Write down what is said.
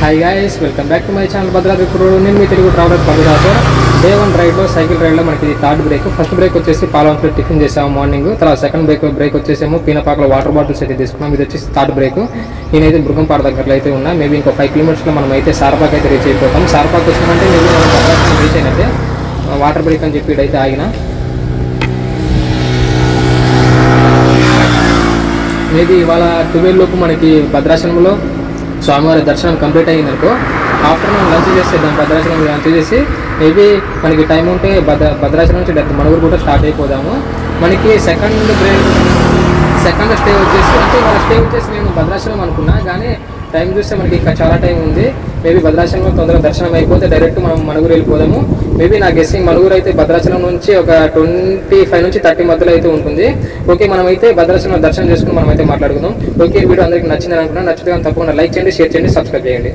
Hi guys, welcome back to my channel Bhadradri కుర్రోడు. నేను మీ తెలుగు ట్రావెలర్ భద్రాద్రి. డే 1 రైడ్లో సైకిల్ రైడ్లో మనకి థర్డ్ బ్రేక్. ఫస్ట్ బ్రేక్ వచ్చేసి పాలవంతులో టిఫిన్ చేసాము మార్నింగ్. తర్వాత సెకండ్ బ్రేక్ వచ్చేసేమో పీనపాకలో వాటర్ బాటిల్స్ అయితే తీసుకున్నాం. ఇది వచ్చేసి థర్డ్ బ్రేక్. నేనైతే మృగంపాడ దగ్గరలో అయితే ఉన్నా. మేబీ ఇంకో 5 కిలోమీటర్స్లో మనం అయితే సారపాక్ అయితే రీచ్ అయిపోతాం. సారపాక్ వచ్చినామంటే మేబీ మనం భద్రాద్రి రీచ్ అయినట్టే. వాటర్ బ్రేక్ అని చెప్పి ఇదైతే ఆగిన. మేబీ ఇవాళ 12 లోపు మనకి భద్రాచలంలో స్వామివారి దర్శనం కంప్లీట్ అయ్యిందనుకో, ఆఫ్టర్నూన్ లంచ్ చేసేద్దాం. భద్రాచలం లంచ్ చేసి మేబీ మనకి టైం ఉంటే భద్రాచలం నుంచి డైరెక్ట్ మణుగూరు కూడా స్టార్ట్ అయిపోదాము. మనకి సెకండ్ స్టే వచ్చేసి అంటే వాళ్ళ స్టే వచ్చేసి నేను భద్రాచలం అనుకున్నా, కానీ టైం చూస్తే మనకి ఇంకా చాలా టైం ఉంది. మేబీ భద్రాచలంలో తొందరగా దర్శనం అయిపోతే డైరెక్ట్ మనం మణుగూరు వెళ్ళిపోదాము. మేబీ నా గెస్సింగ్ మణుగూరు అయితే భద్రాచలం నుంచి ఒక 25 నుంచి 30 మధ్యలో అయితే ఉంటుంది. ఓకే, మనమైతే భద్రాచలం దర్శనం చేసుకుని మనమైతే మాట్లాడుకుందాం. ఓకే, వీడియో అందరికీ నచ్చిందని అనుకున్నాను. నచ్చితే తప్పకుండా లైక్ చేయండి, షేర్ చేయండి, సబ్స్క్రైబ్ చేయండి.